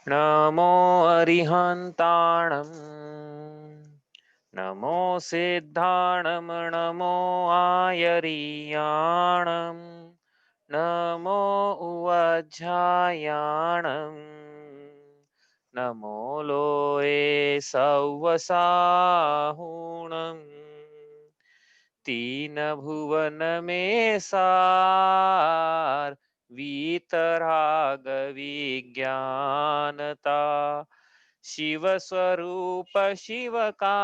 नमो अरिहन्ताणम् नमो सिद्धाणं नमो आयरीयाणं नमो उवज्झायाणं नमो लोये सव्वसाहुणम् तीन भुवन में सार वीतराग विज्ञानता शिव स्वरूप शिवकार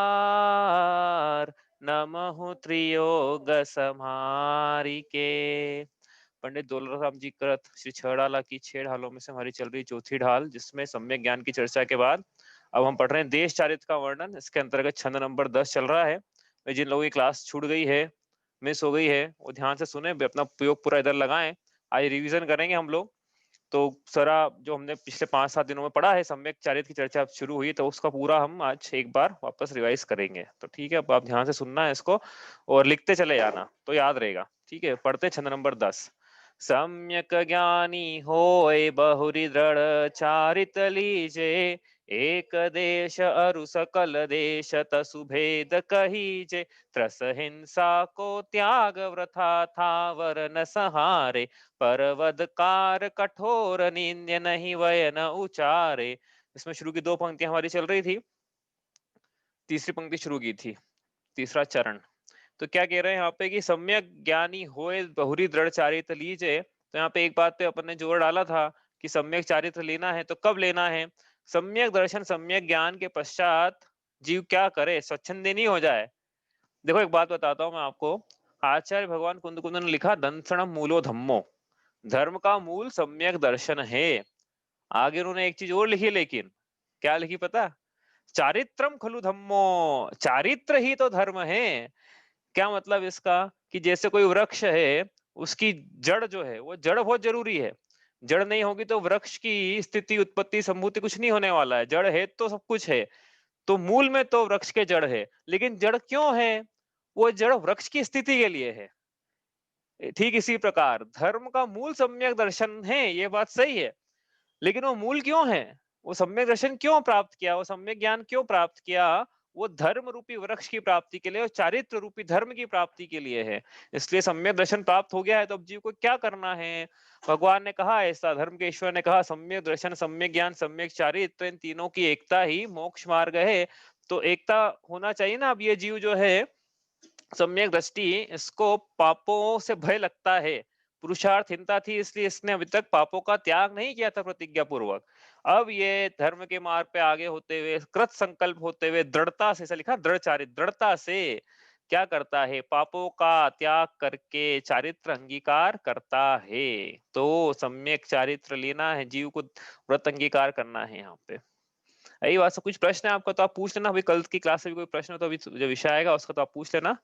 नमः त्रियोग समारिके। पंडित दौलत राम जी कृत श्री छह ढाला की 6 ढालों में से हमारी चल रही चौथी ढाल, जिसमें सम्यक ज्ञान की चर्चा के बाद अब हम पढ़ रहे हैं देश चारित्र का वर्णन। इसके अंतर्गत छंद नंबर 10 चल रहा है। जिन लोगों की क्लास छूट गई है, मिस हो गई है, वो ध्यान से सुने, अपना प्रयोग पूरा इधर लगाएं। आज रिवीजन करेंगे हम लोग। तो सारा जो हमने पिछले 5-7 दिनों में पढ़ा है, सम्यक चारित्र की चर्चा शुरू हुई, तो उसका पूरा हम आज एक बार वापस रिवाइज करेंगे। तो ठीक है, अब आप ध्यान से सुनना है इसको और लिखते चले जाना तो याद रहेगा। ठीक है, पढ़ते छंद नंबर 10। सम्यक ज्ञानी होय बहुरी दृढ़ चारित लीजे, एक देश अरु सकल देश तसु भेद कहीजे, त्रस हिंसा को त्याग वृथा था वर न सहारे, परवदकार कठोर निंद्य नहीं वय न उचारे। इसमें शुरू की 2 पंक्तियां हमारी चल रही थी, तीसरी पंक्ति शुरू की थी, तीसरा चरण। तो क्या कह रहे हैं यहाँ पे कि सम्यक ज्ञानी होए बहुरी दृढ़ चारित्र लीजे। तो यहाँ पे एक बात पे अपन ने जोर डाला था कि सम्यक चारित्र लेना है तो कब लेना है? सम्यक दर्शन सम्यक ज्ञान के पश्चात जीव क्या करे? स्वच्छंदी नहीं हो जाए। देखो एक बात बताता हूँ मैं आपको। आचार्य भगवान कुंद ने लिखा दंसणम मूलो धम्मो, धर्म का मूल सम्यक दर्शन है। आगे उन्होंने एक चीज और लिखी, लेकिन क्या लिखी पता? चारित्रम खलु धम्मो, चारित्र ही तो धर्म है। क्या मतलब इसका? कि जैसे कोई वृक्ष है, उसकी जड़ जो है वो जड़ बहुत जरूरी है। जड़ नहीं होगी तो वृक्ष की स्थिति उत्पत्ति संभूति कुछ नहीं होने वाला है। जड़ है तो सब कुछ है। तो मूल में तो वृक्ष के जड़ है, लेकिन जड़ क्यों है? वो जड़ वृक्ष की स्थिति के लिए है। ठीक इसी प्रकार धर्म का मूल सम्यक दर्शन है, ये बात सही है। लेकिन वो मूल क्यों है? वो सम्यक दर्शन क्यों प्राप्त किया? वो सम्यक ज्ञान क्यों प्राप्त किया? वो धर्म रूपी वृक्ष की प्राप्ति के लिए और चारित्र रूपी धर्म की प्राप्ति के लिए है। इसलिए सम्यक दर्शन प्राप्त हो गया है तो अब जीव को क्या करना है? भगवान ने कहा ऐसा, धर्म के ईश्वर ने कहा सम्यक दर्शन सम्यक ज्ञान सम्यक चारित्र, तो इन तीनों की एकता ही मोक्ष मार्ग है। तो एकता होना चाहिए ना। अब ये जीव जो है सम्यक दृष्टि, इसको पापों से भय लगता है, पुरुषार्थहीनता थी, इसलिए इसने अभी तक पापों का त्याग नहीं किया था प्रतिज्ञा पूर्वक। अब ये धर्म के मार्ग पे आगे होते हुए, कृत संकल्प होते हुए, दृढ़ता से, ऐसा लिखा दृढ़चारित, दृढ़ता से क्या करता है? पापों का त्याग करके चारित्र अंगीकार करता है। तो सम्यक चारित्र लेना है जीव को, व्रत अंगीकार करना है यहाँ पे। यही बात। सब कुछ प्रश्न है आपका तो आप पूछ लेना। अभी कल की क्लास में भी कोई प्रश्न हो तो अभी जो विषय आएगा उसका तो आप पूछ लेना।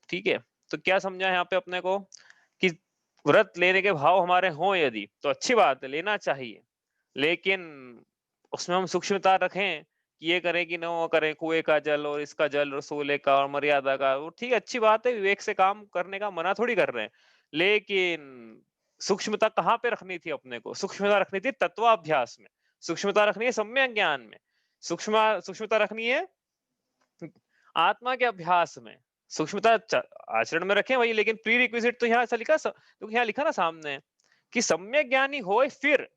ठीक है। तो क्या समझा यहाँ पे अपने को कि व्रत लेने के भाव हमारे हों यदि तो अच्छी बात है, लेना चाहिए। लेकिन उसमें हम सूक्ष्मता रखें कि ये करें कि न वो करें, कुएं का जल और इसका जल रसोले का और मर्यादा का, वो ठीक है, अच्छी बात है, विवेक से काम करने का मना थोड़ी कर रहे हैं। लेकिन सूक्ष्मता कहाँ पे रखनी थी अपने को? सूक्ष्मता रखनी थी तत्वाभ्यास में, सूक्ष्मता रखनी है सम्यक ज्ञान में, सूक्ष्मता रखनी है आत्मा के अभ्यास में। सूक्ष्मता आचरण में रखें वही, लेकिन प्री रिक्विजिट तो यहाँ ऐसा लिखा, तो यहाँ लिखा ना सामने कि सम्यक ज्ञानी होए फिर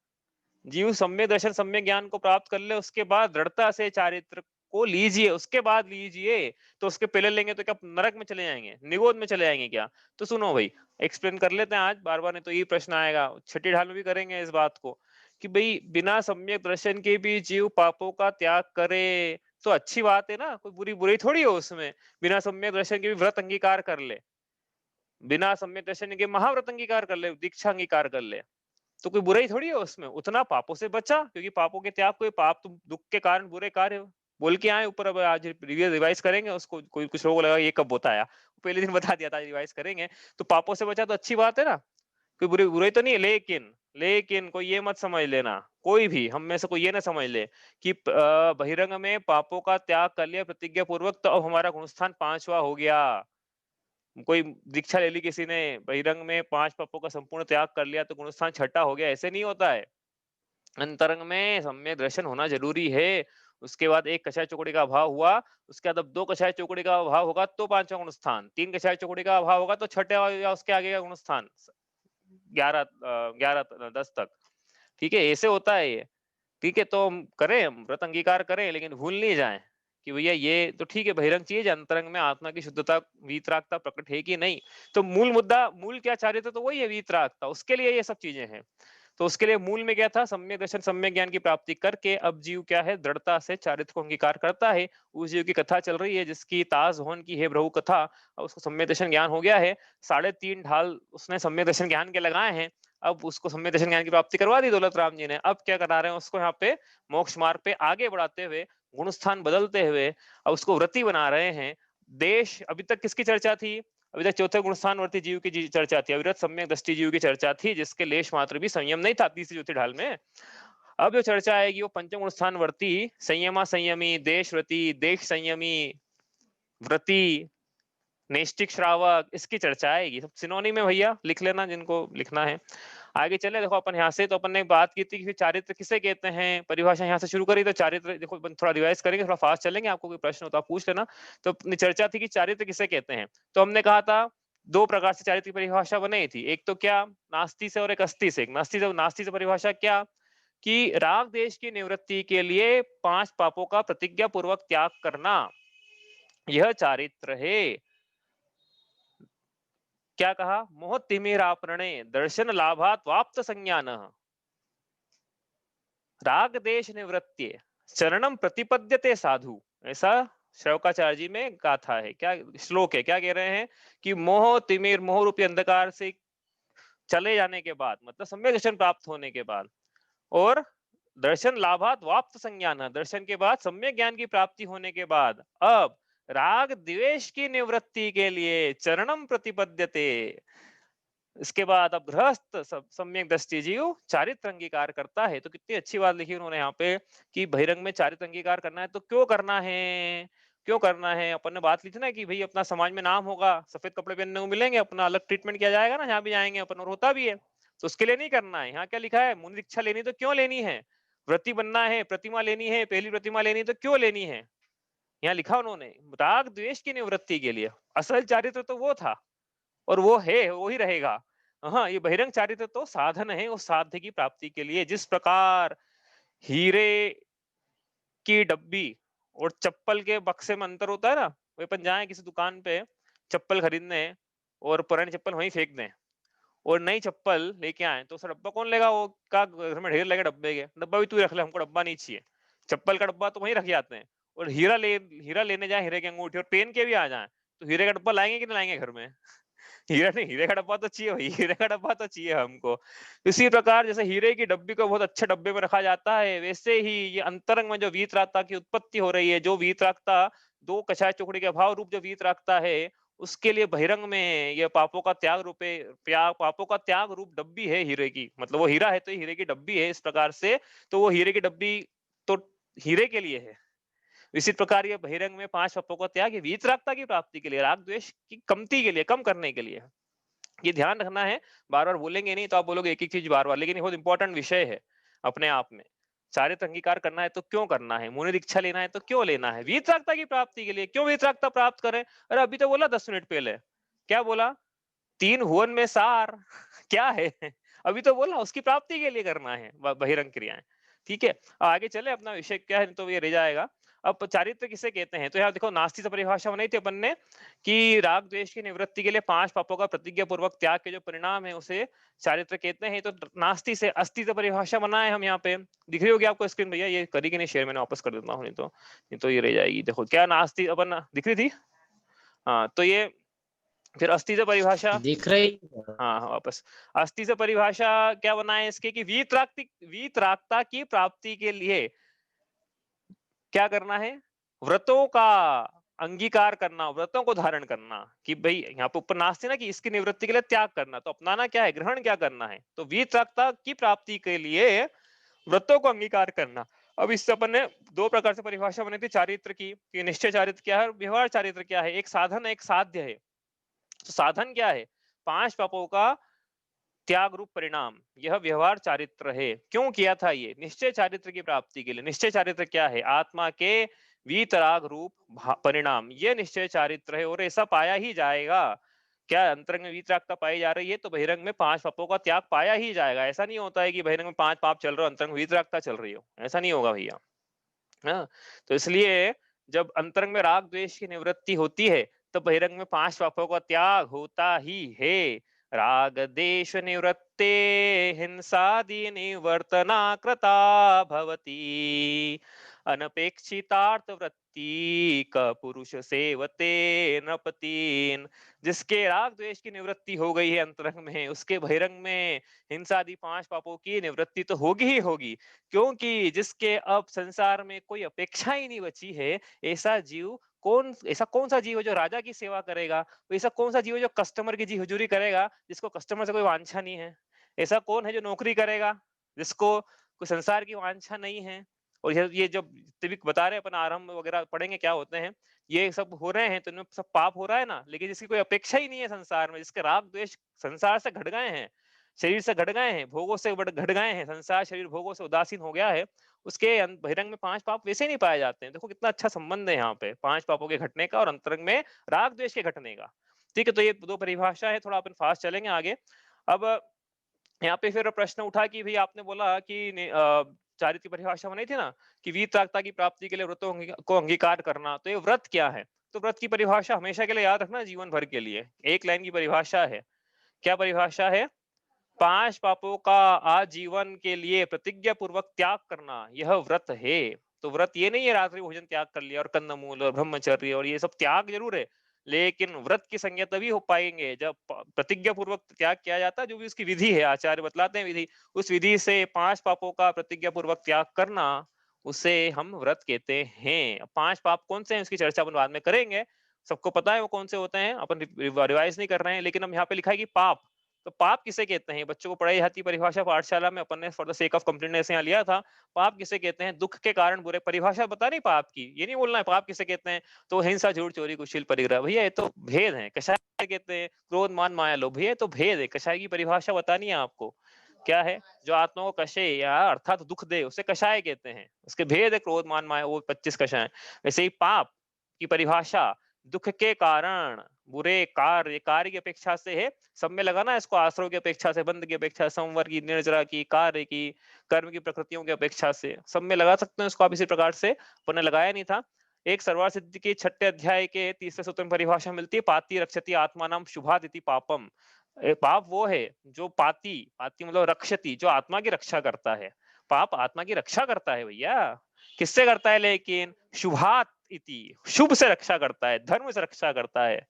जीव सम्यक दर्शन सम्यक ज्ञान को प्राप्त कर ले, उसके बाद दृढ़ता से चारित्र को लीजिए, उसके बाद लीजिए। तो उसके पहले लेंगे तो क्या नरक में चले जाएंगे, निगोद में चले जाएंगे क्या? तो सुनो भाई, एक्सप्लेन कर लेते हैं आज, बार बार नहीं तो ये प्रश्न आएगा। छठी ढाल में भी करेंगे इस बात को कि भाई बिना सम्यक दर्शन के भी जीव पापों का त्याग करे तो अच्छी बात है ना, कोई बुरी बुरी थोड़ी हो उसमें। बिना सम्यक दर्शन के भी व्रत अंगीकार कर ले, बिना सम्यक दर्शन के महाव्रत अंगीकार कर ले, दीक्षा अंगीकार कर ले, तो कोई बुराई थोड़ी है उसमें। उतना पापों से बचा, क्योंकि पापों के त्याग, कोई पाप तो दुख के कारण बुरे कार्य बोल के आए ऊपर। अब आज रिवाइज करेंगे उसको। कोई कुछ लोगों को लगा ये कब होता है, पहले दिन बता दिया था, रिवाइज करेंगे। तो पापों से बचा तो अच्छी बात है ना, कोई बुरी बुराई तो नहीं है। लेकिन कोई ये मत समझ लेना, कोई भी हम में से कोई ये ना समझ ले कि बहिरंग में पापों का त्याग कर लिया प्रतिज्ञा पूर्वक तो अब हमारा गुणस्थान 5वां हो गया। कोई दीक्षा ले ली किसी ने, बहिरंग में 5 पापों का संपूर्ण त्याग कर लिया तो गुणस्थान 6ठा हो गया, ऐसे नहीं होता है। अंतरंग में सम्यक दर्शन होना जरूरी है। उसके बाद एक कषाय चौकड़ी का अभाव हुआ, उसके बाद अब दो कषाय चौकड़ी का अभाव होगा तो पांचवा गुण स्थान, तीन कषाय चौकड़ी का अभाव होगा तो छठे या उसके आगे का गुण स्थान, 11 10 तक। ठीक है, ऐसे होता है ये। ठीक है, तो हम करें, हम व्रत अंगीकार करें, लेकिन भूल नहीं जाएं कि भैया ये तो ठीक है, बहिरंग चीज है, अंतरंग में आत्मा की शुद्धता वीतरागता प्रकट है कि नहीं। तो मूल मुद्दा, मूल क्या चारित्र तो वही है, वीतरागता, उसके लिए ये सब चीजें हैं। तो उसके लिए मूल में क्या था, सम्यक दर्शन सम्यक ज्ञान की प्राप्ति करके अब जीव क्या है, दृढ़ता से चारित्र को अंगीकार करता है। उस जीव की कथा चल रही है जिसकी ताज होन की है प्रभु कथा, अब उसको सम्यक दर्शन ज्ञान हो गया है, 3.5 ढाल उसने सम्यक दर्शन ज्ञान के लगाए हैं। अब उसको सम्यक दर्शन ज्ञान की प्राप्ति करवा दी दौलत राम जी ने। अब क्या करा रहे हैं, उसको यहाँ पे मोक्ष मार्ग पे आगे बढ़ाते हुए, गुण स्थान बदलते हुए अब उसको व्रती बना रहे हैं। देश, अभी तक किसकी चर्चा थी, अभी तक चौथे गुण स्थान वर्ती जीव की चर्चा थी, अविरत सम्यक दृष्टि जीव की चर्चा थी, जिसके लेश मात्र भी संयम नहीं था तीसरी चौथी ढाल में। अब जो चर्चा आएगी वो पंचम गुण स्थान वर्ती संयमा संयमी, देश व्रती, देश संयमी, व्रती, नैष्टिक श्रावक, इसकी चर्चा आएगी। सब सिनोनिम में भैया, लिख लेना जिनको लिखना है। आगे चले, देखो अपन यहाँ से, तो अपन ने बात की थी कि चारित्र किसे कहते हैं, परिभाषा यहाँ से शुरू करी, तो चारित्र देखो अपन थोड़ा रिवाइज करेंगे, थोड़ा फास्ट चलेंगे, आपको कोई प्रश्न हो तो आप पूछ लेना। तो अपनी चर्चा थी कि चारित्र किसे कहते हैं, तो हमने कहा था दो प्रकार से चारित्र की परिभाषा बनाई थी, एक तो क्या, नास्ति से और एक अस्थि से। नास्ति से परिभाषा क्या, कि राग देश की निवृत्ति के लिए 5 पापों का प्रतिज्ञा पूर्वक त्याग करना, यह चारित्र है। क्या कहा, मोह तिमिरापणे दर्शन लाभात वाप्त संज्ञान, राग देश निवृत्ति चरणम प्रतिपद्यते साधु, ऐसा श्रवकाचार्य जी में गाथा है, क्या श्लोक है, क्या कह रहे हैं कि मोह तिमिर, मोह रूपी अंधकार से चले जाने के बाद, मतलब सम्यक दर्शन प्राप्त होने के बाद, और दर्शन लाभात वाप्त संज्ञान, दर्शन के बाद सम्यक ज्ञान की प्राप्ति होने के बाद, अब राग द्वेष की निवृत्ति के लिए चरणम प्रतिपद्यते, इसके बाद अब गृहस्थ सम्यक दृष्टि जीव चारित्र अंगीकार करता है। तो कितनी अच्छी बात लिखी उन्होंने यहाँ पे कि बहिरंग में चारित्र अंगीकार करना है, तो क्यों करना है, क्यों करना है। अपन ने बात ली थी ना कि भाई अपना समाज में नाम होगा, सफेद कपड़े पहनने को मिलेंगे, अपना अलग ट्रीटमेंट किया जाएगा ना जहाँ भी जाएंगे अपन, और होता भी है। तो उसके लिए नहीं करना है। यहाँ क्या लिखा है, मुनि दीक्षा लेनी तो क्यों लेनी है, व्रती बनना है, प्रतिमा लेनी है, पहली प्रतिमा लेनी तो क्यों लेनी है। यहाँ लिखा उन्होंने राग द्वेष की निवृत्ति के लिए, असल चारित्र तो वो था और वो है, वो ही रहेगा। हाँ, ये बहिरंग चारित्र तो साधन है उस साध्य की प्राप्ति के लिए। जिस प्रकार हीरे की डब्बी और चप्पल के बक्से में अंतर होता है ना, वही अपन जाए किसी दुकान पे चप्पल खरीदने और पुरानी चप्पल वहीं फेंक दें और नई चप्पल लेके आए, तो उसका डब्बा कौन लेगा, वो का घर में ढेर लगे डब्बे के, डब्बा भी तू ही रख ले, हमको डब्बा नहीं चाहिए। चप्पल का डब्बा तो वहीं रख जाते हैं। और हीरा लेने जाए, हीरे की अंगूठी और पेन के भी आ जाए, तो हीरे का डब्बा लाएंगे कि नहीं लाएंगे घर में। हीरा नहीं, हीरे का डब्बा तो चाहिए भाई, हीरे का डब्बा तो चाहिए हमको। इसी प्रकार जैसे हीरे की डब्बी को बहुत अच्छे डब्बे में रखा जाता है, वैसे ही ये अंतरंग में जो वीतरागता की उत्पत्ति हो रही है, जो वीतरागता दो कषाय चौकड़ी के अभाव रूप जो वीतरागता है, उसके लिए बहिरंग में ये पापों का त्याग रूपे, पापों का त्याग रूप डब्बी है हीरे की, मतलब वो हीरा है तो हीरे की डब्बी है इस प्रकार से। तो वो हीरे की डब्बी तो हीरे के लिए है। इसी प्रकार ये बहिरंग में 5 पापों का त्याग ये वीतरागता की प्राप्ति के लिए, राग द्वेष की कमती के लिए, कम करने के लिए। ये ध्यान रखना है, बार बार बोलेंगे नहीं तो आप बोलोगे एक एक चीज बार बार, लेकिन ये बहुत इंपॉर्टेंट विषय है अपने आप में। चारित्र अंगीकार करना है तो क्यों करना है, मुनि दीक्षा लेना है तो क्यों लेना है, वीतरागता की प्राप्ति के लिए। क्यों वीतरागता प्राप्त करें, अरे अभी तो बोला 10 मिनट पहले, क्या बोला, 3 भुवन में सार क्या है, अभी तो बोला उसकी प्राप्ति के लिए करना है बहिरंग क्रियाएं। ठीक है, आगे चले, अपना विषय क्या है तो ये रह जाएगा। अब चारित्र किसे कहते हैं, तो यहाँ देखो नास्ति से परिभाषा बनाई थी अपन ने कि राग द्वेष की निवृत्ति के लिए 5 पापों का प्रतिज्ञा पूर्वक त्याग के जो परिणाम है उसे चारित्र कहते हैं। तो नास्ति से अस्थि से परिभाषा बनाए हम यहाँ पे, दिख रही होगी आपको स्क्रीन भैया, ये करी कि नहीं शेयर, मैंने वापस कर देता हूँ, नहीं तो ये रह जाएगी। देखो क्या नास्ति अपन दिख रही थी, हाँ तो ये फिर अस्थि से परिभाषा, दिख रही। हाँ हाँ वापस, अस्थि से परिभाषा क्या बनाए इसके कि वीतरागता की प्राप्ति के लिए क्या करना है, व्रतों का अंगीकार करना, व्रतों को धारण करना। कि भाई यहाँ पे ऊपर नास्ति ना कि इसकी निवृत्ति के लिए त्याग करना, तो अपनाना क्या है, ग्रहण क्या करना है, तो वीतरागता की प्राप्ति के लिए व्रतों को अंगीकार करना। अब इससे अपन ने 2 प्रकार से परिभाषा बनी थी चारित्र की, कि निश्चय चारित्र क्या है और व्यवहार चारित्र क्या है, एक साधन है एक साध्य है। तो साधन क्या है, 5 पापों का त्याग रूप परिणाम, यह व्यवहार चारित्र है। क्यों किया था ये? निश्चय चारित्र की प्राप्ति के लिए। निश्चय चारित्र क्या है? आत्मा के वीतराग रूप परिणाम, ये निश्चय चारित्र है और ऐसा पाया ही जाएगा। क्या अंतरंग में वीतरागता पाई जा रही है तो बहिरंग में 5 पापों का त्याग पाया ही जाएगा। ऐसा नहीं होता है कि बहिरंग में 5 पाप चल रहे हो, अंतरंग में वीतरागता चल रही हो, ऐसा नहीं होगा भैया। हाँ, तो इसलिए जब अंतरंग में राग द्वेष की निवृत्ति होती है तो बहिरंग में 5 पापों का त्याग होता ही है। राग देश निवृत्ते हिंसादि निवर्तना कृता भवति, अनपेक्षितार्थ वृत्ति क पुरुष सेवते नृपतीन। जिसके राग द्वेष की निवृत्ति हो गई है अंतरंग में, उसके बहिरंग में हिंसादि 5 पापों की निवृत्ति तो होगी ही होगी। क्योंकि जिसके अब संसार में कोई अपेक्षा ही नहीं बची है, ऐसा कौन सा जीव है जो राजा की सेवा करेगा? ऐसा कौन सा जीव है जो कस्टमर की जी हुजूरी करेगा, जिसको कस्टमर से कोई वांछा नहीं है? ऐसा कौन है जो नौकरी करेगा, जिसको कोई संसार की वांछा नहीं है? और ये जब जितने भी बता रहे हैं अपन आरंभ वगैरह पढ़ेंगे क्या होते हैं, ये सब हो रहे हैं तो इनमें सब पाप हो रहा है ना, लेकिन जिसकी कोई अपेक्षा ही नहीं है संसार में, जिसके राग द्वेष संसार से घट गए हैं, शरीर से घट गए हैं, भोगों से घट गए हैं, संसार शरीर भोगों से उदासीन हो गया है, उसके बहिरंग में 5 पाप वैसे नहीं पाए जाते हैं। देखो कितना अच्छा संबंध है यहाँ पे 5 पापों के घटने का और अंतरंग में राग द्वेष के घटने का। ठीक है, तो ये 2 परिभाषा है, थोड़ा अपन फास्ट चलेंगे आगे। अब यहाँ पे फिर प्रश्न उठा कि भई आपने बोला कि चारित्र की परिभाषा बनाई थी ना कि वीतरागता की प्राप्ति के लिए व्रतों को अंगीकार करना। तो ये व्रत क्या है? तो व्रत की परिभाषा हमेशा के लिए याद रखना, जीवन भर के लिए। एक लाइन की परिभाषा है। क्या परिभाषा है? 5 पापों का आजीवन के लिए प्रतिज्ञा पूर्वक त्याग करना, यह व्रत है। तो व्रत ये नहीं है रात्रि भोजन त्याग कर लिया और कंदमूल और ब्रह्मचर्य और ये सब त्याग जरूर है, लेकिन व्रत की संज्ञा तभी हो पाएंगे जब प्रतिज्ञा पूर्वक त्याग किया जाता है, जो भी उसकी विधि है, आचार्य बतलाते हैं विधि, उस विधि से 5 पापों का प्रतिज्ञा पूर्वक त्याग करना, उसे हम व्रत कहते हैं। 5 पाप कौन से हैं उसकी चर्चा अपन बाद में करेंगे, सबको पता है वो कौन से होते हैं, अपन रिवाइज नहीं कर रहे हैं, लेकिन हम यहाँ पे लिखा है कि पाप। तो पाप किसे कहते हैं? बच्चों को पढ़ाई जाती परिभाषा पाठशाला में, अपन ने for the sake of completeness यहाँ लिया था। पाप किसे कहते हैं? दुख के कारण बुरे। परिभाषा बता नहीं पाप की, ये नहीं बोलना है पाप किसे कहते हैं। तो हिंसा, झूठ, चोरी, कुशील, परिग्रह, भैया ये तो भेद है। कषाय कहते हैं क्रोध, मान, माया, लोभ, भैया ये तो भेद है। कषाय की परिभाषा बतानी है आपको क्या है? जो आत्मा को कषे या अर्थात दुख दे उसे कषाय कहते हैं। उसके भेद है क्रोध, मान, माया, वो 25 कषाय। वैसे ही पाप की परिभाषा दुख के कारण, बुरे कार्य की अपेक्षा से है। सब में लगाना इसको, आश्रव की अपेक्षा से, बंध की अपेक्षा, संवर की, निर्जरा की, कार्य की, कर्म की प्रकृतियों की अपेक्षा से, सब में लगा सकते हैं इसको आप इसी प्रकार से। अपन ने लगाया नहीं था। एक सरवार सिद्धि के 6 अध्याय के 30वें सूत्र में परिभाषा मिलती है, पाति रक्षति आत्मानाम शुभात इति पापम। पाप वो है जो पाति, पाति मतलब रक्षति, जो आत्मा की रक्षा करता है। पाप आत्मा की रक्षा करता है भैया। किससे करता है? लेकिन शुभात इति, शुभ से रक्षा करता है, धर्म से रक्षा करता है,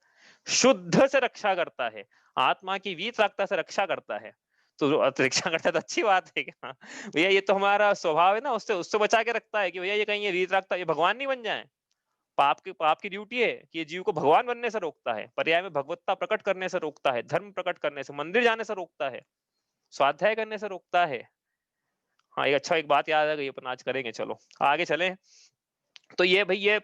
शुद्ध से रक्षा करता है, आत्मा की वीतरागता से रक्षा करता है। तो रक्षा करता है तो अच्छी बात है क्या भैया? ये तो हमारा स्वभाव है ना, उससे उससे बचा के रखता है कि भैया ये कहीं ये वीतरागता, ये भगवान नहीं बन जाए। पाप की ड्यूटी है कि ये जीव को भगवान बनने से रोकता है, पर्याय में भगवत्ता प्रकट करने से रोकता है, धर्म प्रकट करने से, मंदिर जाने से रोकता है, स्वाध्याय करने से रोकता है। हाँ, ये अच्छा एक बात याद आ गई, अपन आज करेंगे। चलो आगे चलें। तो ये भाई ये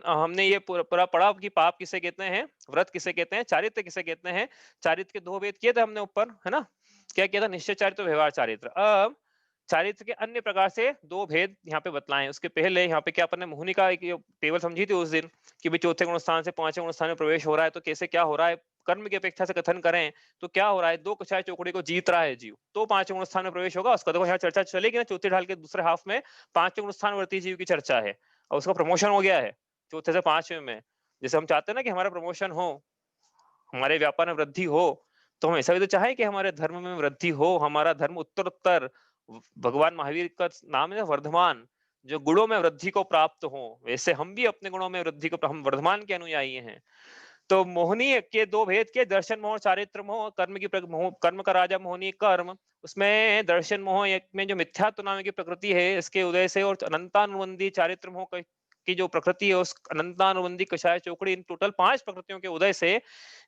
हमने ये पूरा पढ़ा कि पाप किसे कहते हैं, व्रत किसे कहते हैं, चारित्र किसे कहते हैं। चारित्र के 2 भेद किए थे हमने ऊपर, है ना? क्या किया था? निश्चय चारित्र, व्यवहार चारित्र। अब चारित्र के अन्य प्रकार से 2 भेद यहाँ पे बतलाए। उसके पहले यहाँ पे क्या अपन ने मोहिनी का एक टेबल समझी थी उस दिन कि भाई चौथे गुण स्थान से 5वें गुण स्थान में प्रवेश हो रहा है, तो कैसे क्या हो रहा है, कर्म की अपेक्षा से कथन करें तो क्या हो रहा है, 2 कक्षाएं चौकड़ी को जीत रहा है जीव, तो 5वें गुण स्थान में प्रवेश होगा उसका। देखो यहाँ चर्चा चलेगी ना, चौथे ढाल के दूसरे हाफ में 5वें गुण स्थान वर्ती जीव की चर्चा है और उसका प्रमोशन हो गया है चौथे से 5वें में। जैसे हम चाहते हैं ना कि हमारा प्रमोशन हो, हमारे व्यापार में वृद्धि हो, तो हम ऐसा भी तो चाहे कि हमारे धर्म में वृद्धि हो, हमारा धर्म उत्तर उत्तर, भगवान महावीर का नाम है वर्धमान, जो गुणों में वृद्धि को प्राप्त हो, वैसे हम भी अपने गुणों में वृद्धि को, हम वर्धमान के अनुयायी हैं। तो मोहिनी के 2 भेद के, दर्शन मोह, चारित्र मोह, कर्म की मोह, कर्म का राजा मोहिनी कर्म। उसमें दर्शन मोह एक में जो मिथ्यात्व नाम की प्रकृति है इसके उदय से, और अनंतानुबंधी चारित्र मोह की जो प्रकृति है उस अनंतानुबंधी कषाय चौकड़ी, इन टोटल 5 प्रकृतियों के उदय से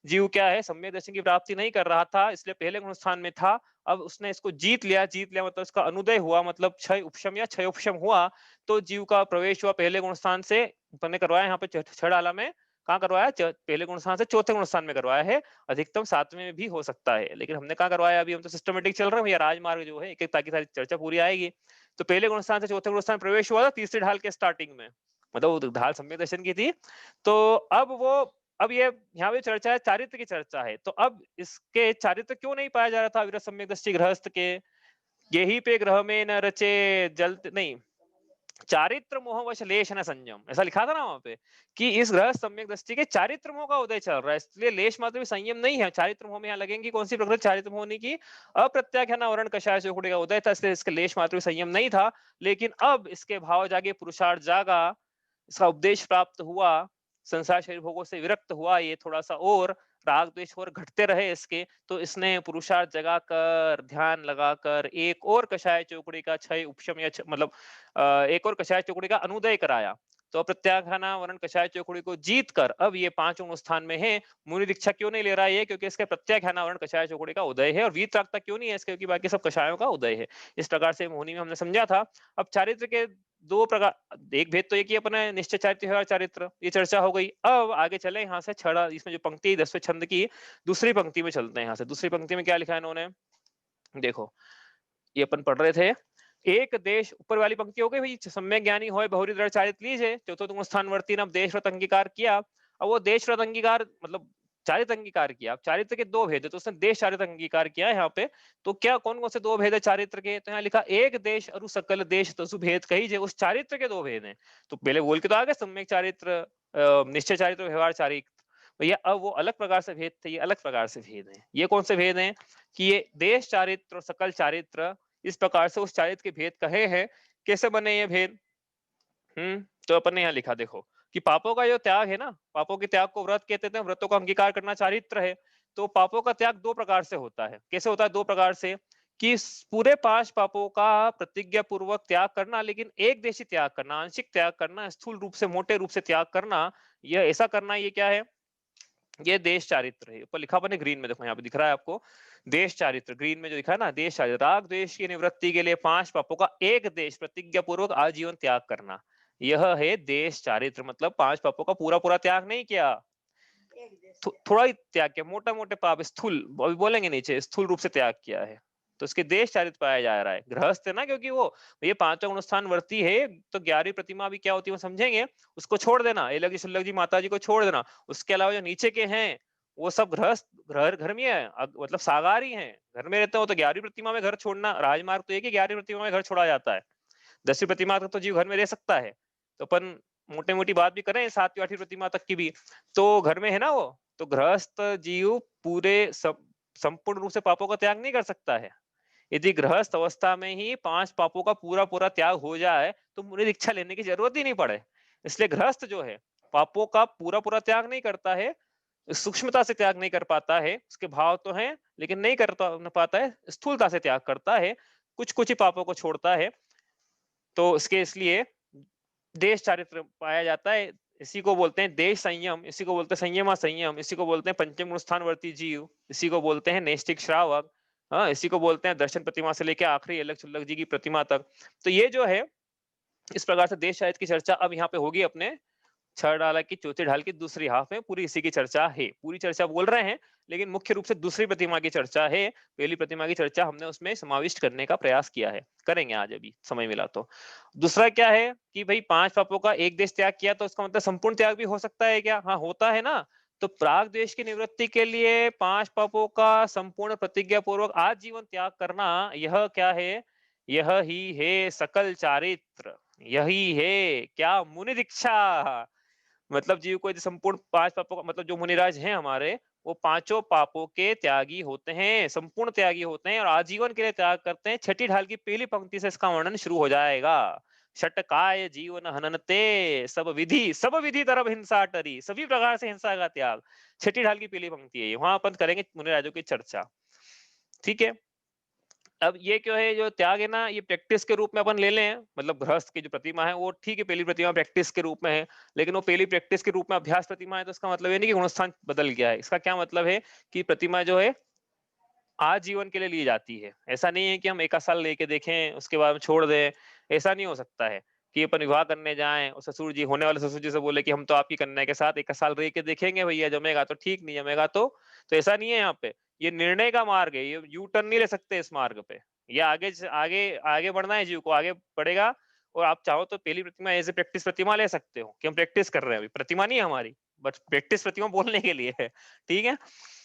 जीव क्या है, सम्यक दर्शन की प्राप्ति नहीं कर रहा था, इसलिए पहले गुण स्थान में था। अब उसने इसको जीत लिया, जीत लिया मतलब इसका अनुदय हुआ, मतलब क्षय उपशम या क्षय उपशम हुआ, तो जीव का प्रवेश हुआ पहले गुण स्थान से। अपन ने करवाया यहाँ पे छह डाला में कहाँ करवाया? पहले गुण स्थान से चौथे गुण स्थान में करवाया है, अधिकतम 7वें में भी हो सकता है, लेकिन हमने कहाँ करवाया? अभी हम तो सिस्टमेटिक चल रहे हैं भैया, राजमार्ग जो है एक-एक ताकि सारी चर्चा पूरी आएगी। तो पहले गुण स्थान से चौथे गुण स्थान प्रवेश हुआ था तीसरी ढाल के स्टार्टिंग में, मतलब वो ढाल सम्यक दर्शन की थी। तो अब ये यहाँ पे चर्चा है, चारित्र की चर्चा है। तो अब इसके चारित्र क्यों नहीं पाया जा रहा था अविरत सम्यक दृष्टि गृहस्थ के? यही पे ग्रह में न रचे जल नहीं, चारित्र मोहवश लेश न संयम, ऐसा लिखा था ना वहां पे कि इस ग्रह सम्यक दृष्टि के चारित्र मोह का उदय चल रहा है, इसलिए लेश मात्र भी संयम नहीं है। चारित्र मोह में यहाँ लगेंगी कौन सी प्रकृति? चारित्र मोह होने की अप्रत्याख्यान वर्ण कषाय चौकुड़ी का उदय था, इसलिए इसके लेश मात्र भी संयम नहीं था। लेकिन अब इसके भाव जागे, पुरुषार्थ जागा, इसका उपदेश प्राप्त हुआ, संसार शरीर भोगों से विरक्त हुआ, ये थोड़ा सा और राग द्वेष और घटते रहे इसके, तो इसने पुरुषार्थ जगाकर ध्यान लगाकर एक और कषाय चौकड़ी का क्षय उपशम या मतलब एक और कषाय चौकड़ी का अनुदय कराया। तो प्रत्याघाना वर्ण कषाय चौकड़ी को जीत कर अब ये पांचवें स्थान में है। मुनि दीक्षा क्यों नहीं ले रहा है ये? क्योंकि इसके प्रत्याघाना वर्ण कषाय चौकड़ी का उदय है, और वीतरागता क्यों नहीं है इसके? क्योंकि बाकी सब कषायों का उदय है। इस प्रकार से मोहिनी में हमने समझा था। अब चारित्र के दो प्रकार, एक भेद तो एक ही अपना निश्चय चारित्र व्यवहार चारित्र, ये चर्चा हो गई। अब आगे चले यहाँ से छड़ा, इसमें जो पंक्ति 10वें छंद की दूसरी पंक्ति में चलते हैं। यहाँ से दूसरी पंक्ति में क्या लिखा है इन्होंने, देखो ये अपन पढ़ रहे थे। एक देश, ऊपर वाली पंक्ति हो गई भाई, सम्यक ज्ञानी होए बहुरी दृढ़ चारित्र लीजे, चौथो तुम स्थानवर्ती ने अब देश व्रत अंगीकार किया। अब वो देश व्रत अंगीकार मतलब चारित्र अंगीकार किया। अब चारित्र के दो भेद है, तो उसने देश चारित्र अंगीकार किया यहाँ पे। तो क्या कौन कौन से दो भेद है चारित्र के? तो यहाँ लिखा एक देश अरु सकल देश तसु भेद कही जे, उस चारित्र के दो भेद हैं। तो पहले बोल के तो आ गए सम्यक चारित्र, निश्चय चारित्र, व्यवहार चारित्र। भैया अब वो अलग प्रकार से भेद थे, ये अलग प्रकार से भेद है। ये कौन से भेद हैं? कि ये देश चारित्र और सकल चारित्र, इस प्रकार से उस चारित्र के भेद कहे हैं। कैसे बने ये भेद? तो अपन ने यहाँ लिखा देखो कि पापों का जो त्याग है ना, पापों के त्याग को व्रत कहते थे, व्रतों का अंगीकार करना चारित्र है। तो पापों का त्याग दो प्रकार से होता है। कैसे होता है? दो प्रकार से कि पूरे 5 पापों का प्रतिज्ञा पूर्वक त्याग करना, लेकिन एक देशी त्याग करना, आंशिक त्याग करना, स्थूल रूप से, मोटे रूप से त्याग करना, यह ऐसा करना, ये क्या है? ये देश चारित्र है। ऊपर लिखा अपने ग्रीन में, देखो यहाँ पे दिख रहा है आपको, देश चारित्र ग्रीन में जो दिखा है ना, देश चारित्र, राग द्वेष की निवृत्ति के लिए 5 पापों का एक देश प्रतिज्ञा पूर्वक आजीवन त्याग करना, यह है देश चारित्र। मतलब 5 पापों का पूरा पूरा त्याग नहीं किया, थोड़ा ही त्याग किया, मोटा मोटे पाप स्थूल, अभी बोलेंगे नीचे, स्थूल रूप से त्याग किया है। तो इसके देश चारित्र पाया जा रहा है। गृहस्थ है ना, क्योंकि वो ये पांचों गुणस्थान वर्ती है, तो 11वीं प्रतिमा भी क्या होती है वो समझेंगे। उसको छोड़ देना, एलग जी सुल्लग जी माता जी को छोड़ देना। उसके अलावा जो नीचे के हैं वो सब गृहस्थ, घर में है, मतलब सागारी हैं, घर में रहते हो। तो 11वीं प्रतिमा में घर छोड़ना, राजमार्ग तो एक ही 11वीं प्रतिमा में घर छोड़ा जाता है। 10वीं प्रतिमा तक तो जीव घर में रह सकता है। तो अपन मोटे मोटी बात भी करें 7वीं 8वीं प्रतिमा तक की भी, तो घर में है ना वो। तो गृहस्थ जीव पूरे संपूर्ण रूप से पापों का त्याग नहीं कर सकता है। यदि गृहस्थ अवस्था में ही 5 पापों का पूरा पूरा त्याग हो जाए तो मुनि दीक्षा लेने की जरूरत ही नहीं पड़े। इसलिए गृहस्थ जो है पापों का पूरा पूरा त्याग नहीं करता है, सूक्ष्मता से त्याग नहीं कर पाता है। उसके भाव तो हैं लेकिन नहीं कर पाता है, स्थूलता से त्याग करता है, कुछ कुछ ही पापों को छोड़ता है। तो इसके इसलिए देश चारित्र पाया जाता है। इसी को बोलते हैं देश संयम, इसी को बोलते हैं संयमा संयम, इसी को बोलते हैं पंचम गुण स्थानवर्ती जीव, इसी को बोलते हैं नैष्ठिक श्रावक। हाँ, इसी को बोलते हैं दर्शन प्रतिमा से लेकर आखिरी अलग चुल्लक जी की प्रतिमा तक। तो ये जो है, इस प्रकार से देश शायद की चर्चा अब यहाँ पे होगी अपने छह ढाला की चौथे ढाल की दूसरी हाफ में। पूरी इसी की चर्चा है, पूरी चर्चा बोल रहे हैं लेकिन मुख्य रूप से दूसरी प्रतिमा की चर्चा है। पहली प्रतिमा की चर्चा हमने उसमें समाविष्ट करने का प्रयास किया है, करेंगे आज अभी समय मिला तो। दूसरा क्या है कि भाई 5 पापों का एक देश त्याग किया, तो इसका मतलब संपूर्ण त्याग भी हो सकता है क्या? हाँ, होता है ना। तो प्राग द्वेष की निवृत्ति के लिए 5 पापों का संपूर्ण प्रतिज्ञा पूर्वक आजीवन त्याग करना, यह क्या है? यह ही है सकल चारित्र, यही है क्या? मुनि दीक्षा। मतलब जीव को यदि संपूर्ण 5 पापों का मतलब, जो मुनिराज हैं हमारे, वो पांचों पापों के त्यागी होते हैं, संपूर्ण त्यागी होते हैं और आजीवन के लिए त्याग करते हैं। छठी ढाल की पहली पंक्ति से इसका वर्णन शुरू हो जाएगा। षटकाय जीवन हननते, सब विधि तरफ हिंसा टरी, सभी प्रकार से हिंसा का त्याग। छठी ढाल की पहली पंक्ति है, वहां अपन करेंगे मुनिराजों की चर्चा। ठीक है। अब ये क्यों है जो त्याग है ना, ये प्रैक्टिस के रूप में अपन ले लें। मतलब गृहस्थ की जो प्रतिमा है वो ठीक है, पहली प्रतिमा प्रैक्टिस के रूप में है, लेकिन वो पहली प्रैक्टिस के रूप में अभ्यास प्रतिमा है, तो इसका मतलब ये नहीं कि गुणस्थान बदल गया है। इसका क्या मतलब है कि प्रतिमा जो है आजीवन के लिए ली जाती है। ऐसा नहीं है कि हम एक आध साल लेके देखें उसके बाद छोड़ दें, ऐसा नहीं हो सकता है। कि अपन विवाह करने जाएँ और ससुर जी, होने वाले ससुर जी से बोले कि हम तो आपकी कन्या के साथ 1 साल रह के देखेंगे भैया, जमेगा तो ठीक, नहीं जमेगा तो ऐसा नहीं है यहाँ पे। ये निर्णय का मार्ग है, ये यू टर्न नहीं ले सकते इस मार्ग पे। ये आगे बढ़ना है, जीव को आगे बढ़ेगा। और आप चाहो तो पहली प्रतिमा एज़ ए प्रैक्टिस प्रतिमा ले सकते हो कि हम प्रैक्टिस कर रहे हैं अभी, प्रतिमा नहीं है हमारी, बट प्रैक्टिस प्रतिमा बोलने के लिए है, ठीक है?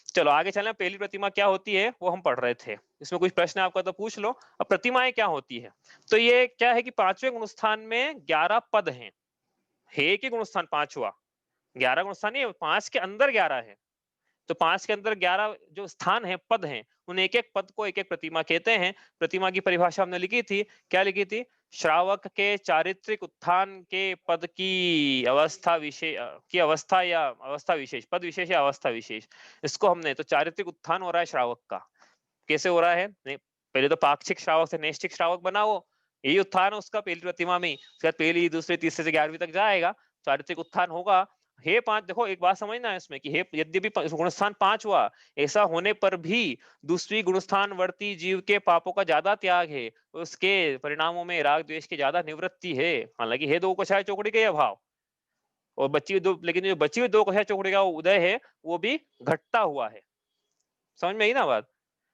चलो आगे चलें, पहली प्रतिमा क्या होती है वो हम पढ़ रहे थे। इसमें कुछ प्रश्न है आपका तो पूछ लो। अब प्रतिमाएँ क्या होती है? तो ये क्या है कि 5वें गुणस्थान में 11 पद हैं। है एक ही गुणस्थान 5वां, 11 गुणस्थान नहीं है, 5 के अंदर 11 है। तो 5 के अंदर 11 जो स्थान हैं, पद हैं, उन एक-एक पद को एक-एक प्रतिमा कहते हैं। प्रतिमा की परिभाषा हमने लिखी थी, क्या लिखी थी? श्रावक के चारित्रिक उत्थान के पद की की अवस्था या अवस्था विशेष, पद विशेष या अवस्था विशेष। इसको हमने तो चारित्रिक उत्थान हो रहा है श्रावक का। कैसे हो रहा है? नहीं, पहले तो पाक्षिक श्रावक से नैष्ठिक श्रावक बना वो, यही उत्थान है उसका पहली प्रतिमा में ही। उसके बाद पहली, दूसरी, तीसरे से 11वीं तक जाएगा, चारित्रिक उत्थान होगा। हे 5, देखो एक बात समझना है इसमें कि हे यद्यपि गुणस्थान 5 हुआ, ऐसा होने पर भी दूसरी गुणस्थान वर्ती जीव के पापों का ज्यादा त्याग है, उसके परिणामों में राग द्वेष की ज्यादा निवृत्ति है। हालांकि हे दो कोशाय चौकड़ी का अभाव और बची हुई दो, लेकिन जो बची हुई दो कोशाय चौकड़ी का उदय है वो भी घटता हुआ है। समझ में आई ना बात?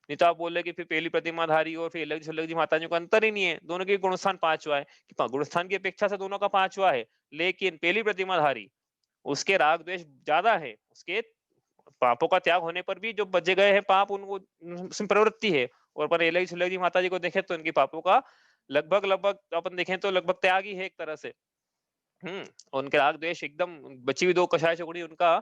नहीं तो आप बोल रहे कि फिर पहली प्रतिमाधारी और फिर अलग जी माता जी का अंतर ही नहीं है, दोनों के गुणस्थान 5वां है कि गुणस्थान की अपेक्षा से दोनों का 5वां है। लेकिन पहली प्रतिमाधारी, उसके राग द्वेष ज्यादा है, उसके पापों का त्याग होने पर भी जो बचे गए हैं पाप, उनको उसमें प्रवृत्ति है। और पर एलगी सुलग जी माता जी को देखें तो इनकी पापों का लगभग लगभग अपन देखें तो लगभग त्याग ही है एक तरह से। और उनके राग द्वेष एकदम, बची हुई दो कषाय चौकड़ी उनका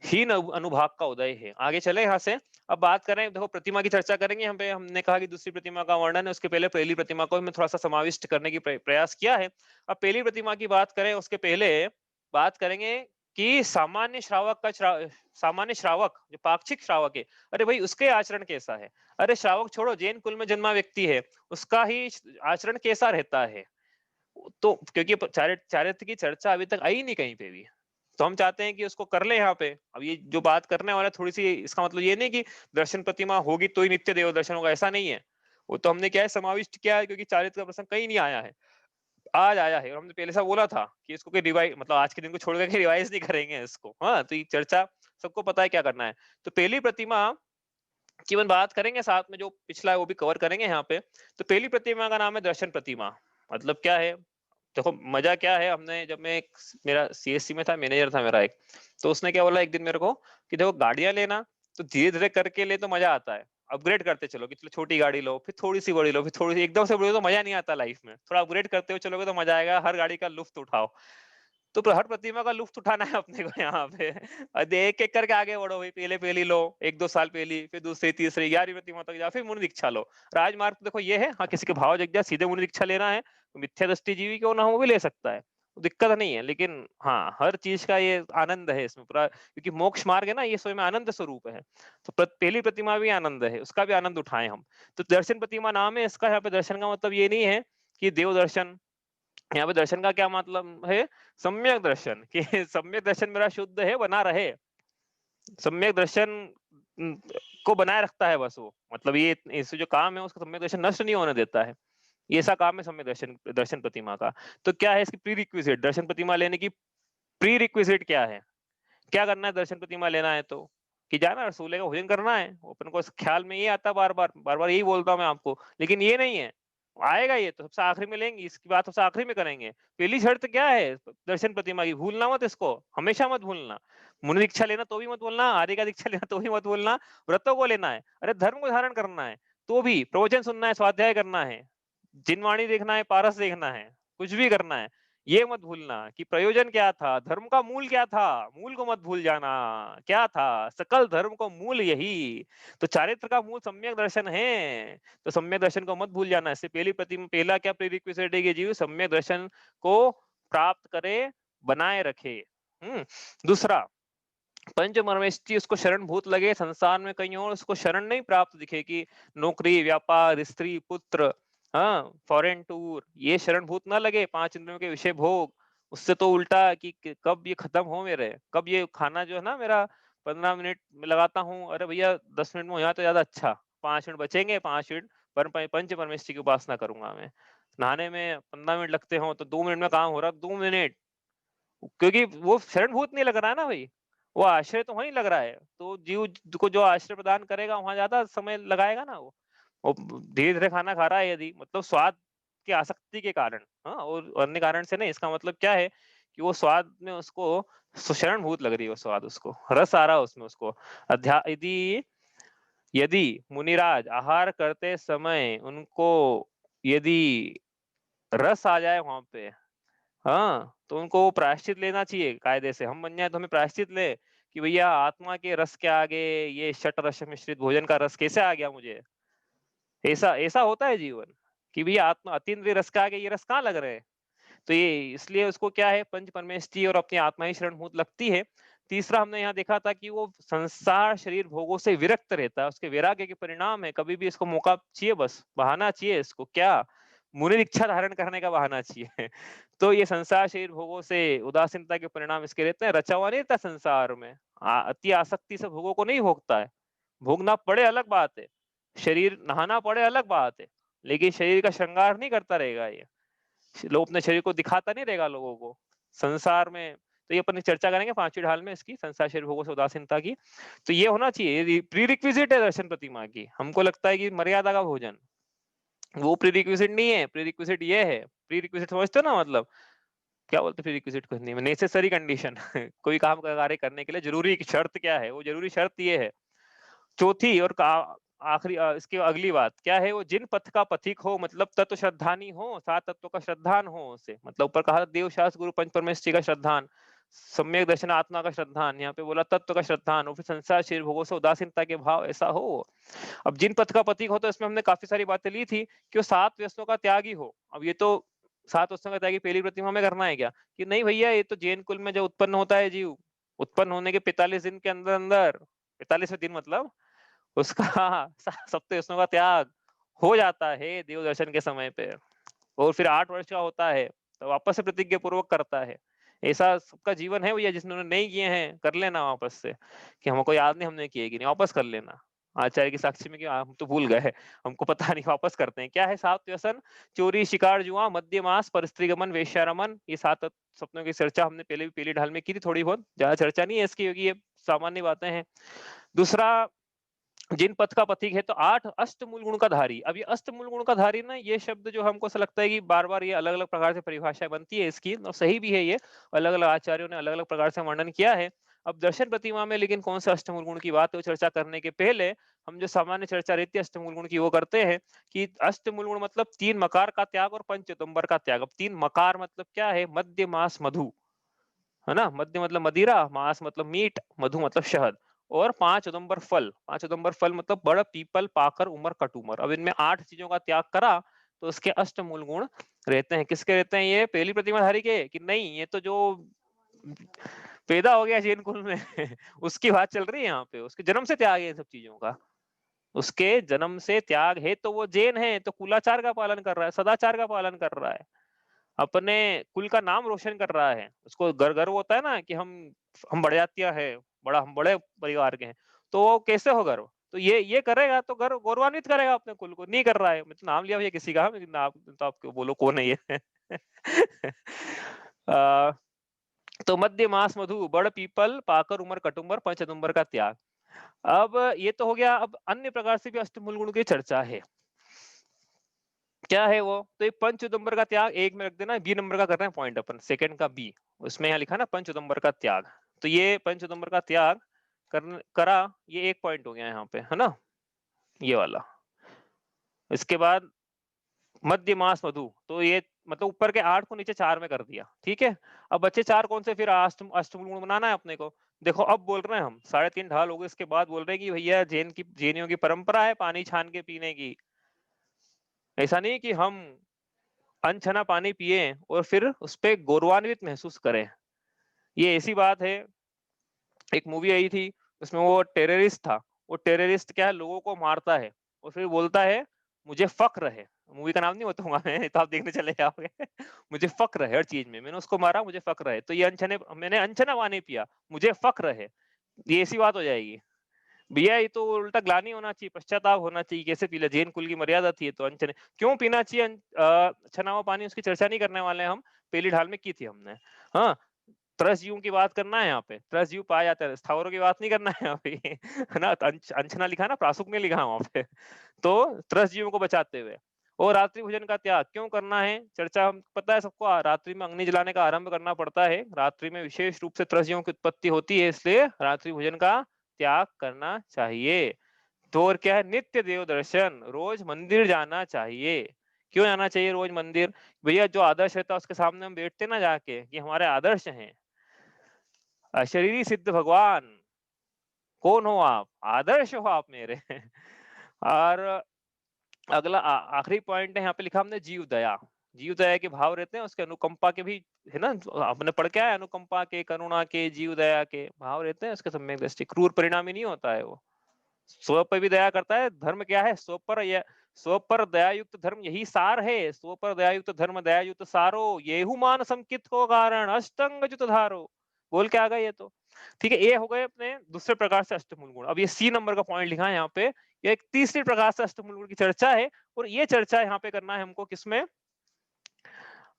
हीन अनुभाग का उदय है। आगे चले यहाँ से। अब बात करें, देखो प्रतिमा की चर्चा करेंगे हम पे, हमने कहा कि दूसरी प्रतिमा का वर्णन है, उसके पहले पहली प्रतिमा को मैं थोड़ा सा समाविष्ट करने की प्रयास किया है। अब पहली प्रतिमा की बात करें उसके पहले बात करेंगे कि सामान्य श्रावक जो पाक्षिक श्रावक है, अरे भाई उसके आचरण कैसा है? अरे श्रावक छोड़ो, जैन कुल में जन्मा व्यक्ति है, उसका ही आचरण कैसा रहता है? तो क्योंकि चारित्र की चर्चा अभी तक आई नहीं कहीं पे भी, तो हम चाहते हैं कि उसको कर ले यहाँ पे। अब ये जो बात करने वाला है थोड़ी सी, इसका मतलब ये नहीं कि दर्शन प्रतिमा होगी तो ही नित्य देव दर्शन होगा, ऐसा नहीं है। वो तो हमने क्या है समाविष्ट किया है, क्योंकि चारित्र का प्रसंग कहीं नहीं आया है, आज आया है। और हमने पहले से बोला था कि इसको कोई रिवाइज, मतलब आज के दिन को छोड़ के रिवाइज नहीं करेंगे इसको। हाँ, तो ये चर्चा सबको पता है क्या करना है। तो पहली प्रतिमा की अपन बात करेंगे, साथ में जो पिछला है वो भी कवर करेंगे यहाँ पे। तो पहली प्रतिमा का नाम है दर्शन प्रतिमा। मतलब क्या है? देखो मजा क्या है, हमने जब मैं मेरा सीएससी में था, मैनेजर था मेरा एक, तो उसने क्या बोला एक दिन मेरे को कि देखो गाड़ियां लेना तो धीरे धीरे करके ले तो मजा आता है, अपग्रेड करते चलो कि चलो छोटी गाड़ी लो, फिर थोड़ी सी बड़ी लो, फिर थोड़ी सी एकदम से बड़ी लो तो मजा नहीं आता लाइफ में, थोड़ा अपग्रेड करते हो चलोगे तो मजा आएगा, हर गाड़ी का लुफ्त उठाओ। तो हर प्रतिमा का लुफ्त उठाना है अपने को यहाँ पे। एक एक करके आगे बढ़ो भाई, पहले पहली लो, 1-2 साल पहली, फिर दूसरी तीसरी 11वीं प्रतिमा तक जाओ, फिर मुनि दीक्षा लो। राजमार्ग तो देखो ये है, हाँ किसी के भाव जग जाए सीधे मुनि दीक्षा लेना है तो मिथ्या दृष्टि जीवी क्यों ना हो वो भी ले सकता है, दिक्कत नहीं है। लेकिन हाँ, हर चीज का ये आनंद है इसमें पूरा, क्योंकि मोक्ष मार्ग है ना, ये स्वयं आनंद स्वरूप है। तो पहली प्रतिमा भी आनंद है, उसका भी आनंद उठाएं हम। तो दर्शन प्रतिमा नाम है इसका। यहाँ पे दर्शन का मतलब ये नहीं है कि देव दर्शन, यहाँ पे दर्शन का क्या मतलब है? सम्यक दर्शन, कि सम्यक दर्शन मेरा शुद्ध है, बना रहे। सम्यक दर्शन उम, को बनाए रखता है बस वो। मतलब ये इससे जो काम है उसका सम्यक दर्शन नष्ट नहीं होने देता है। ये ऐसा काम है सम्यक दर्शन दर्शन प्रतिमा का। तो क्या है इसकी प्री रिक्विजिट, दर्शन प्रतिमा लेने की प्री रिक्विजिट क्या है? क्या करना है दर्शन प्रतिमा लेना है तो? कि जाना रसूले का भोजन करना है। अपन को इस ख्याल में ये आता है बार-बार यही बोलता हूँ मैं आपको। लेकिन ये नहीं है, आएगा ये तो सबसे आखिरी में लेंगे, इसकी बात सबसे आखिरी में करेंगे। पहली शर्त क्या है दर्शन प्रतिमा की? भूलना मत इसको, हमेशा मत भूलना। मुनि दीक्षा लेना तो भी मत भूलना, आर्य का दीक्षा लेना तो भी मत भूलना, व्रतों को लेना है। अरे धर्म को धारण करना है, तो भी प्रवचन सुनना है, स्वाध्याय करना है, जिनवाणी देखना है, पारस देखना है, कुछ भी करना है। ये मत भूलना कि प्रयोजन क्या था, धर्म का मूल क्या था, मूल को मत भूल जाना। क्या था? सकल धर्म को मूल यही। तो चारित्र का मूल सम्यक दर्शन है, तो सम्यक दर्शन को मत भूल जाना। इससे पहली प्रतिमा, पहला क्या प्रीरिक्विजिट है कि जीव सम्यक दर्शन को प्राप्त करे, बनाए रखे। दूसरा, पंचमर्मेष्टि उसको शरण भूत लगे, संसार में कहीं और उसको शरण नहीं प्राप्त दिखे कि नौकरी, व्यापार, स्त्री, पुत्र, हाँ फॉरेन टूर, ये शरण भूत ना लगे, 5 इंद्रियों के विषय भोग। उससे तो उल्टा कि कब ये खत्म हो मेरे, कब ये खाना जो है ना मेरा 15 मिनट में लगाता हूँ, अरे भैया 10 मिनट में हो जाए तो ज्यादा अच्छा, 5 मिनट बचेंगे, 5 मिनट पर पंच परमेष्टि की उपासना करूंगा मैं। नहाने में 15 मिनट लगते हो तो 2 मिनट में काम हो रहा है, 2 मिनट। क्योंकि वो शरणभूत नहीं लग रहा है ना भाई, वो आश्रय तो वहीं लग रहा है, तो जीव को जो आश्रय प्रदान करेगा वहां ज्यादा समय लगाएगा ना वो धीरे धीरे खाना खा रहा है यदि, मतलब स्वाद की आसक्ति के कारण, हाँ, और अन्य कारण से नहीं। इसका मतलब क्या है कि वो स्वाद में उसको शरणभूत लग रही है, वो स्वाद उसको, रस आ रहा है उसमें उसको। अध्या यदि यदि मुनिराज आहार करते समय उनको यदि रस आ जाए वहां पे, हाँ, तो उनको वो प्रायश्चित लेना चाहिए कायदे से। हम बन जाए तो हमें प्रायश्चित ले कि भैया आत्मा के रस के आगे ये शट रस मिश्रित भोजन का रस कैसे आ गया मुझे। ऐसा ऐसा होता है जीवन कि भैया आत्मा अतीन्द्रिय रस के आगे ये रस कहाँ लग रहे हैं। तो ये इसलिए उसको क्या है, पंच परमेष्टि और अपनी आत्मा ही शरणभूत लगती है। तीसरा हमने यहाँ देखा था कि वो संसार शरीर भोगों से विरक्त रहता है, उसके वैराग्य के परिणाम है। कभी भी इसको मौका चाहिए, बस बहाना चाहिए इसको, क्या मुनि दीक्षा धारण करने का बहाना चाहिए। तो ये संसार शरीर भोगों से उदासीनता के परिणाम इसके रहते हैं। रचा हुआ नहीं रहता संसार में, अति आसक्ति से भोगों को नहीं भोगता है। भोगना पड़े अलग बात है, शरीर नहाना पड़े अलग बात है, लेकिन शरीर का श्रृंगार नहीं करता रहेगा ये, लोग अपने शरीर को दिखाता नहीं रहेगा लोगों को संसार में। तो ये अपन चर्चा करेंगे पांचवी ढाल में इसकी, संसार शरीर भोगों से उदासीनता की। तो ये होना चाहिए, प्री रिक्विजिट है दर्शन प्रतिमा की। हमको लगता है कि मर्यादा का भोजन, वो प्री रिक्विजिट नहीं है, प्री रिक्विजिट ये है। प्री रिक्विजिट समझते हो ना, मतलब क्या बोलते हैं प्री रिक्विजिट को हिंदी में, नेसेसरी कंडीशन। कोई काम का कार्य करने के लिए जरूरी शर्त क्या है, वो जरूरी शर्त ये है। चौथी और आखिरी इसकी अगली बात क्या है, वो जिन पथ का पथिक हो, मतलब तत्व श्रद्धानी हो, सात तत्वों का श्रद्धान हो उसे, मतलब ऊपर कहा देव शास्त्र गुरु पंच परमेश्वरी का श्रद्धान, सम्यक दर्शन आत्मा का श्रद्धान, यहाँ पे बोला तत्व का श्रद्धान, और फिर संसार शरीर भोगों से उदासीनता के भाव ऐसा हो। अब जिन पथ का प्रतीक हो, तो इसमें हमने काफी सारी बातें ली थी कि वो सात व्यसनों का त्यागी हो। अब ये तो सात व्यसनों का त्यागी पहली प्रतिमा में करना है क्या, कि नहीं भैया ये तो जैन कुल में जो उत्पन्न होता है जीव, उत्पन्न होने के 45 दिन के अंदर अंदर, 45वें दिन मतलब उसका सप्त व्यसनों का त्याग हो जाता है देव दर्शन के समय पे, और फिर 8 वर्ष का होता है तो वापस से प्रतिज्ञा पूर्वक करता है। ऐसा सबका जीवन है भैया, जिन्होंने नहीं किए हैं कर लेना वापस से, कि हमको याद नहीं हमने किए कि नहीं, वापस कर लेना। आचार्य की साक्षी में कि हम तो भूल गए, हमको पता नहीं, वापस करते हैं। क्या है सात व्यसन, चोरी शिकार जुआ मद्य मांस परस्त्री गमन वेश्यारमन, ये सात सपनों की चर्चा हमने पहले भी पहली ढाल में की थी थोड़ी बहुत, ज्यादा चर्चा नहीं है इसकी क्योंकि ये सामान्य बातें हैं। दूसरा, जिन पथ का पथिक है, तो 8 अष्टमूल गुण का धारी। अब ये अष्टमूल गुण का धारी ना, ये शब्द जो हमको ऐसा लगता है कि बार बार ये अलग अलग प्रकार से परिभाषा बनती है इसकी, और सही भी है ये, अलग अलग आचार्यों ने अलग अलग प्रकार से वर्णन किया है। अब दर्शन प्रतिमा में लेकिन कौन सा अष्टमूल गुण की बात है, वो चर्चा करने के पहले हम जो सामान्य चर्चा रहती है अष्टमूल गुण की वो करते हैं, कि अष्टमूल गुण मतलब 3 मकार का त्याग और पंचतुंबर का त्याग। अब 3 मकार मतलब क्या है, मध्य मास मधु, है ना, मध्य मतलब मदिरा, मांस मतलब मीट, मधु मतलब शहद, और 5 उदंबर फल। 5 उदंबर फल मतलब बड़ पीपल पाकर उमर कटुमर। अब इनमें 8 चीजों का त्याग करा तो उसके अष्टमूल गुण रहते हैं। किसके रहते हैं ये, पहली प्रतिमाधारी के, कि नहीं ये तो जो पैदा हो गया जैन कुल में उसकी बात चल रही है यहाँ पे, उसके जन्म से त्याग है इन सब चीजों का, उसके जन्म से त्याग है, तो वो जैन है तो कुलाचार का पालन कर रहा है, सदाचार का पालन कर रहा है, अपने कुल का नाम रोशन कर रहा है। उसको गर्व होता है ना कि हम बड़े जातियां है, बड़ा हम बड़े परिवार के हैं, तो वो कैसे हो गर्व, तो ये करेगा तो गर्व गौरवान्वित करेगा अपने कुल को। नहीं कर रहा है, मतलब नाम लिया भैया किसी का, लेकिन आप तो आपको बोलो कौन है ये। आ, तो मध्य मास मधु बड़ पीपल पाकर उमर कटुम्बर पंचदुम्बर का त्याग। अब ये तो हो गया, अब अन्य प्रकार से भी अष्टमूल गुण की चर्चा है। क्या है वो, तो ये पंच उदंबर का त्याग एक में रख देना, बी नंबर का कर रहे हैं पॉइंट अपन, सेकंड का बी, उसमें यहाँ लिखा ना पंच उदंबर का त्याग। तो ये पंच उदंबर का त्याग करा, ये एक पॉइंट हो गया यहाँ पे, है ना, ये वाला। इसके बाद मध्य मास मधु, तो ये मतलब ऊपर के 8 को नीचे 4 में कर दिया, ठीक है। अब बच्चे 4 कौन से, फिर अष्टमूल गुण बनाना है अपने को। देखो अब बोल रहे हैं हम 3.5 ढाल हो गए, इसके बाद बोल रहे हैं कि भैया जैनियों की परंपरा है पानी छान के पीने की। ऐसा नहीं कि हम अनछना पानी पिए और फिर उस पे गौरवान्वित महसूस करें। ये ऐसी बात है, एक मूवी आई थी उसमें वो टेररिस्ट था, वो टेररिस्ट क्या है, लोगों को मारता है और फिर बोलता है मुझे फक्र है, मूवी का नाम नहीं बताऊंगा मैं, तो आप देखने चले जाओगे। मुझे फक्र है हर चीज में, मैंने उसको मारा मुझे फक्र है, तो ये अनछने मैंने अनछना पानी पिया मुझे फक्र है, ये ऐसी बात हो जाएगी। भैया ये तो उल्टा ग्लानि होना चाहिए, पश्चाताप होना चाहिए, कैसे पी लिया? जैन कुल की मर्यादा थी ये तो अनचने क्यों पीना चाहिए छना हुआ पानी उसकी चर्चा नहीं करने वाले हैं हम, पहली ढाल में की थी हमने। हाँ, त्रसजीवों की बात करना है यहाँ पे, त्रसजीव पाया जाता है, स्थावरों की बात नहीं करना है यहाँ पे है ना? तो अनछना लिखा है ना, प्रासुक में लिखा है वहाँ पे। तो त्रसजीवों को बचाते हुए और रात्रि भोजन का त्याग क्यों करना है? चर्चा हम पता है सबको रात्रि में अग्नि जलाने का आरंभ करना पड़ता है। रात्रि में विशेष रूप से त्रसजीवों की उत्पत्ति होती है, इसलिए रात्रि भोजन का त्याग करना चाहिए। तो और क्या है? नित्य देव दर्शन, रोज मंदिर जाना चाहिए। क्यों जाना चाहिए रोज मंदिर? भैया जो आदर्श रहता है उसके सामने हम बैठते ना जाके कि हमारे आदर्श हैं। अशरीरी सिद्ध भगवान, कौन हो आप? आदर्श हो आप मेरे। और अगला आखिरी पॉइंट है यहाँ पे लिखा हमने जीव दया। जीव दया के भाव रहते हैं, उसके अनुकंपा के भी है ना, आपने पढ़ के आया अनुकंपा के, करुणा के, जीव दया के भाव रहते हैं उसके सम्यक दृष्टि। क्रूर परिणामी नहीं होता है वो, स्व पर भी दया करता है। धर्म क्या है? स्व पर दयायुक्त धर्म यही सार है। स्व पर दयायुक्त धर्म दयायुक्त सारो, येहू मान संकित को कारण अष्टंग जुत धारो। बोल के आ गए ये तो। ठीक है, ये हो गए अपने दूसरे प्रकार से अष्टमूल गुण। अब ये सी नंबर का पॉइंट लिखा है यहाँ पे, ये एक तीसरी प्रकार से अष्टमूल गुण की चर्चा है। और ये चर्चा यहाँ पे करना है हमको किसमें?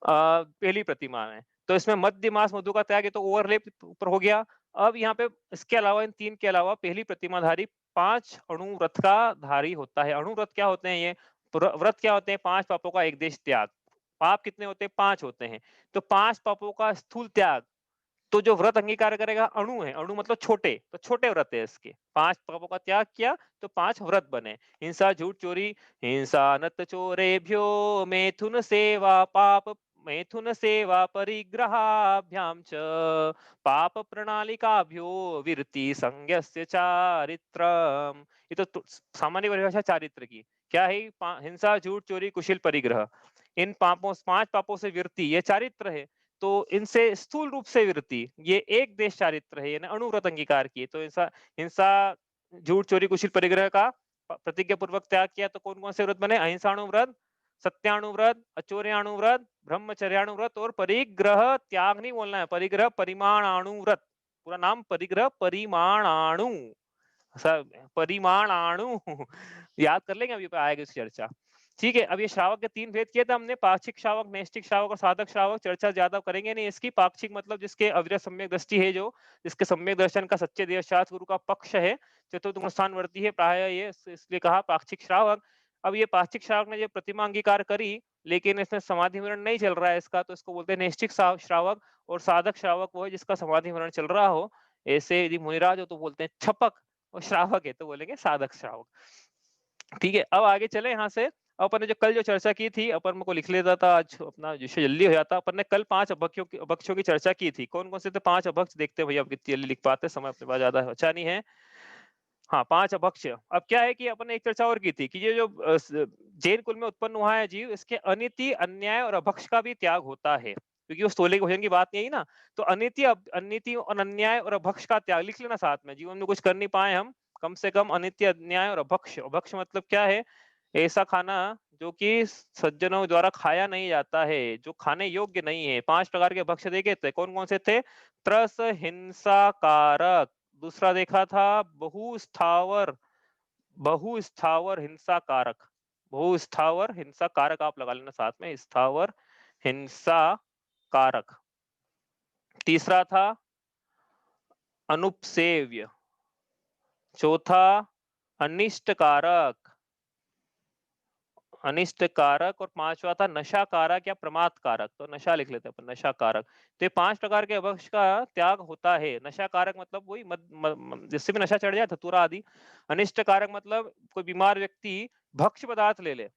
पहली प्रतिमा में। तो इसमें मध्य मास मधु का त्याग, ये तो ओवरलेप ऊपर हो गया। अब यहाँ पे इसके अलावा, इन तीन के अलावा पहली प्रतिमाधारी 5 अणु व्रत का धारी होता है। अणु व्रत क्या होते हैं? ये व्रत क्या होते हैं? 5 पापों का एक देश त्याग। पाप कितने होते हैं? 5 होते हैं। तो 5 पापों का स्थूल त्याग, तो जो व्रत अंगीकार करेगा अणु है, अणु मतलब छोटे, तो छोटे व्रत है इसके। 5 पापों का त्याग किया तो 5 व्रत बने। हिंसा, झूठ, चोरी। हिंसा नत चोरेभ्यो, मैथुन सेवा पाप, मैथुन सेवा परिग्रहाभ्याम च, पाप प्रणालिकाभ्यो विरति संज्ञस्य चारित्रम। ये तो सामान्य परिभाषा चारित्र की क्या है? हिंसा, झूठ, चोरी, कुशिल, परिग्रह। इन पापों, 5 पापों से विरति, ये चारित्र है। तो इनसे स्थूल रूप से वृत्ति, ये एक देश चारित्र है, यानी अणुव्रत अंगीकार की। तो हिंसा, हिंसा, झूठ, चोरी, कुशिल, परिग्रह का प्रतिज्ञा पूर्वक त्याग किया तो कौन कौन से व्रत बने? अहिंसाणुव्रत, सत्याणुव्रत, अचौर्याणुव्रत, ब्रह्मचर्याणुव्रत और परिग्रह त्याग नहीं बोलना है, परिग्रह परिमाणाणुव्रत। पूरा नाम परिग्रह परिमाणाणु, परिमाणाणु। याद कर लेंगे, अभी आएगा इस चर्चा। ठीक है, अब ये श्रावक के 3 भेद किए थे हमने, पाक्षिक श्रावक, नैष्ठिक श्रावक और साधक श्रावक। चर्चा ज्यादा करेंगे नहीं इसकी। पाक्षिक मतलब जिसके अविरत सम्यक दृष्टि है, जो जिसके सम्यक दर्शन का सच्चे देव शास्त्र गुरु का पक्ष है, चतुर्थ गुण स्थानवर्ती है प्राय, ये इसलिए कहा पाक्षिक श्रावक। अब ये पाक्षिक श्रावक ने जो प्रतिमा अंगीकार करी, लेकिन इसमें समाधि विवरण नहीं चल रहा है इसका, तो इसको बोलते हैं नैष्ठिक श्रावक। और साधक श्रावक वो है जिसका समाधि विवरण चल रहा हो। ऐसे यदि मुनिराज हो तो बोलते हैं छपक, और श्रावक है तो बोलेंगे साधक श्रावक। ठीक है, अब आगे चले यहाँ से। अपन ने जो कल जो चर्चा की थी, अपन को लिख लेता था, आज अपना विषय जल्दी हो जाता। अपन ने कल 5 अभक्षों की चर्चा की थी। कौन कौन से थे 5 अभक्ष? देखते हैं भैया अब कितनी जल्दी लिख पाते, समय अपने पास ज्यादा अच्छा नहीं है। हाँ, 5 अभक्ष। अब क्या है कि अपन ने एक चर्चा और की थी कि ये जो जैन कुल में उत्पन्न हुआ है जीव, इसके अनिति, अन्याय और अभक्ष का भी त्याग होता है, क्योंकि वो स्थूलिक भोजन की बात नहीं ना। तो अनिति, अनिति और अन्याय और अभक्ष का त्याग लिख लेना साथ में। जीवन में कुछ कर नहीं पाए हम, कम से कम अनित्य, अन्याय और अभक्ष। अभक्ष मतलब क्या है? ऐसा खाना जो कि सज्जनों द्वारा खाया नहीं जाता है, जो खाने योग्य नहीं है। 5 प्रकार के भक्ष्य देखे थे, कौन कौन से थे? त्रस, हिंसा कारक। दूसरा देखा था बहुस्थावर, बहुस्थावर हिंसा कारक। बहुस्थावर हिंसा कारक आप लगा लेना साथ में, स्थावर हिंसा कारक। तीसरा था अनुपसेव्य। चौथा अनिष्ट कारक, अनिष्ट कारक। और 5वां था नशा कारक या प्रमाद कारक। तो नशा लिख लेते हैं अपन, नशा कारक। तो ये 5 प्रकार के अभक्ष का त्याग होता है। नशा कारक मतलब वही जिससे भी नशा चढ़ जाए, धतूरा आदि। अनिष्ट कारक मतलब कोई बीमार व्यक्ति भक्ष्य पदार्थ ले ले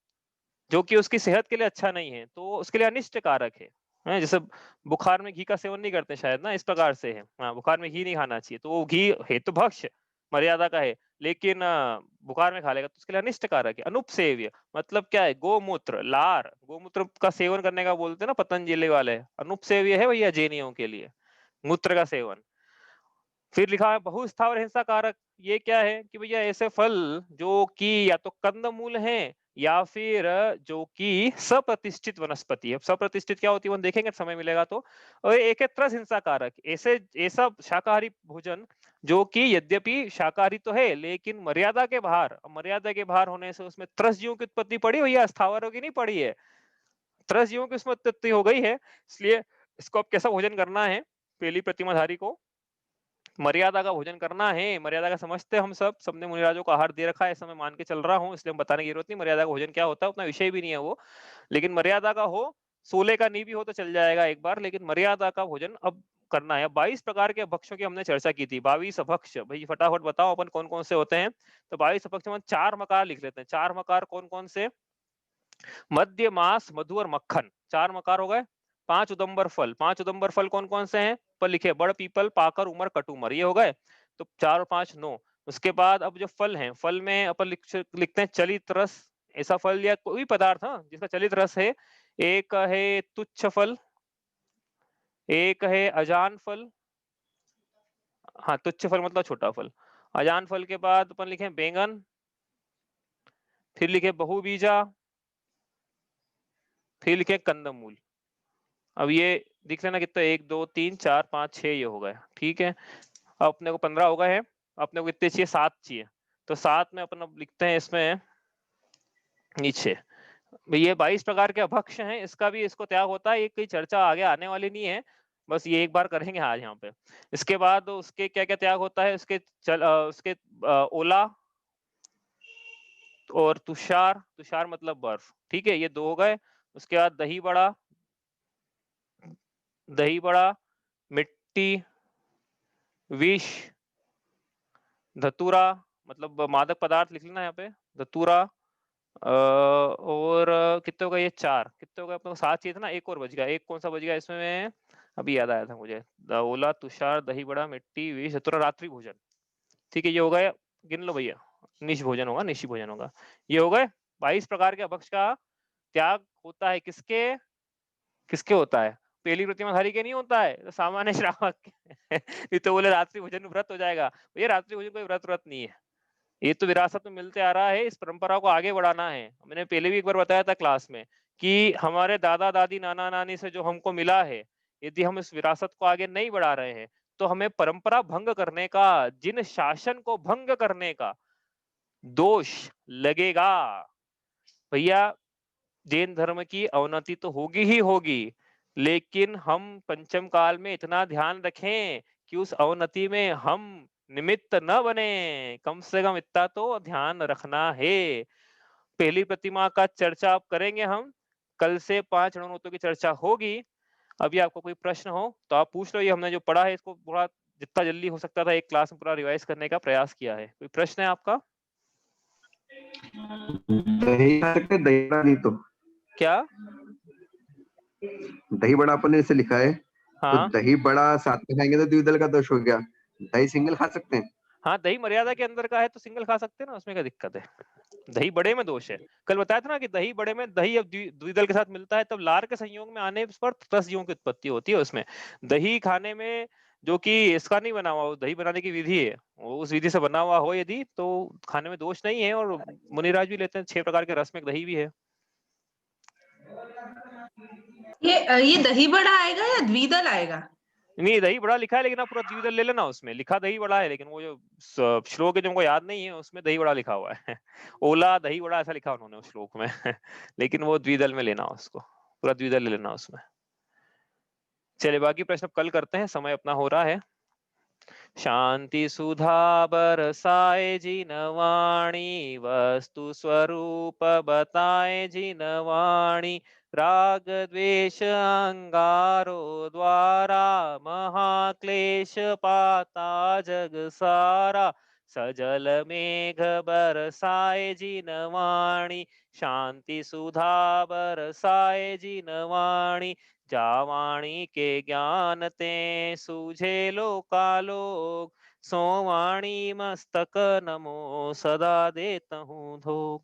जो कि उसकी सेहत के लिए अच्छा नहीं है, तो उसके लिए अनिष्ट कारक है। जैसे बुखार में घी का सेवन नहीं करते शायद ना, इस प्रकार से है। हाँ, बुखार में घी नहीं खाना चाहिए, तो वो घी है तो भक्ष्य मर्यादा का है, लेकिन बुखार में खा लेगा तो उसके लिए अनिष्ट कारक है। अनुपसेव्य मतलब क्या है? गोमूत्र, लार, गोमूत्र का सेवन करने का बोलते हैं ना पतंजलि वाले, अनुपसेव्य है भैया जैनियों के लिए मूत्र का सेवन। फिर लिखा है बहुस्थावर हिंसा कारक। ये क्या है कि भैया ऐसे फल जो कि या तो कंदमूल हैं या फिर जो कि सप्रतिष्ठित वनस्पति है। सप्रतिष्ठित क्या होती है वो देखेंगे समय मिलेगा तो। और एक है त्रस हिंसा कारक, ऐसे ऐसा शाकाहारी भोजन जो कि यद्यपि शाकाहारी तो है लेकिन मर्यादा के बाहर, मर्यादा के बाहर होने से उसमें त्रस जीवों की उत्पत्ति पड़ी हुई है, स्थावरों की नहीं पड़ी है। त्रस जीवों की उसमें उत्पत्ति हो गई है, इसलिए इसको अब कैसा भोजन करना है, पहली प्रतिमाधारी को मर्यादा का भोजन करना है। मर्यादा का समझते हैं हम सब, सबने मुनिराजों को आहार दे रखा है, ऐसा मैं मान के चल रहा हूँ, इसलिए हम बताने की जरूरत नहीं मर्यादा का भोजन क्या होता है, उतना विषय भी नहीं है वो। लेकिन मर्यादा का हो, 16 का नहीं भी हो तो चल जाएगा एक बार, लेकिन मर्यादा का भोजन अब करना है। 22 प्रकार के भक्ष्यों की हमने चर्चा की थी। 22 भक्ष्य, भाई फटाफट बताओ अपन कौन कौन से होते हैं। तो 22 भक्ष्य में 4 मकार लिख लेते हैं। 4 मकार कौन कौन से? मध्य, मांस, मधु और मक्खन, 4 मकार हो गए। 5 उदंबर फल, 5 उदंबर फल कौन कौन से हैं? पर लिखे बड़ पीपल, पाकर, उमर, कटुमर, ये हो गए। तो 4 और 5 9। उसके बाद अब जो फल हैं, फल में अपन लिखते हैं चलित रस, ऐसा फल या कोई पदार्थ हाँ जिसका चलित रस है। एक है तुच्छ फल, एक है अजान फल। हाँ, तुच्छ फल मतलब छोटा फल। अजान फल के बाद अपन लिखे बैंगन, फिर लिखे बहुबीजा, फिर लिखे कंदमूल। अब ये दिख लेना कितना, 1 2 3 4 5 6 ये हो गए, ठीक है। अब अपने को 15 हो गए हैं, अपने को कितने चाहिए? 7 चाहिए। तो 7 में अपन अब लिखते हैं इसमें नीचे, भाई ये 22 प्रकार के अभक्ष्य हैं, इसका भी इसको त्याग होता है, ये कोई चर्चा आगे आने वाली नहीं है, बस ये एक बार करेंगे आज यहाँ पे। इसके बाद उसके क्या क्या त्याग होता है, उसके ओला और तुषार, तुषार मतलब बर्फ, ठीक है, ये 2 हो गए। उसके बाद दही बड़ा, दही बड़ा, मिट्टी, विष, धतूरा मतलब मादक पदार्थ लिख लेना यहाँ पे, धतूरा। और कितने हो गए ये? 4 कितने हो गए? अपने को 7 चाहिए था ना, एक और बच गया। एक कौन सा बच गया इसमें? अभी याद आया था मुझे। ओला, तुषार, दही बड़ा, मिट्टी, विष, धतूरा, रात्रि भोजन, ठीक है, ये हो गए। गिन लो भैया, निश भोजन होगा, निशी भोजन होगा। ये हो गए 22 प्रकार के भक्ष का त्याग होता है। किसके किसके होता है? पहली प्रतिमाधारी के नहीं होता है, तो सामान्य श्रावक के। ये तो बोले रात्रि भोजन में व्रत हो जाएगा, ये रात्रि भोजन कोई व्रत नहीं है, ये तो विरासत में मिलते आ रहा है, इस परंपरा को आगे बढ़ाना है। मैंने पहले भी एक बार बताया था क्लास में कि हमारे दादा दादी नाना नानी से जो हमको मिला है, यदि हम इस विरासत को आगे नहीं बढ़ा रहे हैं तो हमें परंपरा भंग करने का, जिन शासन को भंग करने का दोष लगेगा। भैया जैन धर्म की अवनति तो होगी ही होगी, लेकिन हम पंचम काल में इतना ध्यान रखें कि उस अवनति में हम निमित्त न बने, कम से कम इतना तो ध्यान रखना है। पहली प्रतिमा का चर्चा आप करेंगे हम, कल से 5 रणोत्सव की चर्चा होगी। अभी आपको कोई प्रश्न हो तो आप पूछ लो, ये हमने जो पढ़ा है इसको पूरा जितना जल्दी हो सकता था एक क्लास में पूरा रिवाइज करने का प्रयास किया है। कोई प्रश्न है आपका? दही खा सकते, दही बड़ा नहीं तो? क्या? दही बड़ा अपन ने इसे लिखा है, तो हाँ दही बड़ा साथ में खाएंगे तो द्विदल का दोष हो गया। दही सिंगल खा सकते हैं? हाँ, दही मर्यादा के अंदर का है तो सिंगल खा सकते हैं ना, उसमें क्या दिक्कत है? दही बड़े में दोष है, कल बताया था ना कि दही बड़े में दही अब द्विदल के साथ मिलता है तब लार के संयोग में आने पर 10 जीवों की उत्पत्ति होती है उसमें। दही खाने में जो कि इसका नहीं बना हुआ, वो दही बनाने की विधि है, वो उस विधि से बना हुआ हो यदि तो खाने में दोष नहीं है। और मुनिराज भी लेते हैं 6 प्रकार के रस में दही भी है। ये दही बड़ा आएगा या द्विदल आएगा? नहीं, दही बड़ा लिखा है लेकिन आप पूरा द्विदल ले लेना, उसमें लिखा दही बड़ा है, लेकिन वो जो श्लोक है जो हमको याद नहीं है उसमें दही बड़ा लिखा हुआ है। ओला दही बड़ा ऐसा लिखा उन्होंने उस श्लोक में। लेकिन वो द्विदल में लेना, उसको पूरा द्विदल ले लेना उसमें। चलिए बाकी प्रश्न कल करते हैं, समय अपना हो रहा है। शांति सुधा बरसाए जिनवाणी, वस्तु स्वरूप बताए जिनवाणी, राग द्वेष अंगारो द्वारा, महाक्लेश पाता जग सारा, सजल मेघ बरसाए जिनवाणी, शांति सुधा बरसाए जिनवाणी, जावाणी के ज्ञान ते सूझे लोकालोक, सोवाणी मस्तक नमो सदा देता हूँ धो।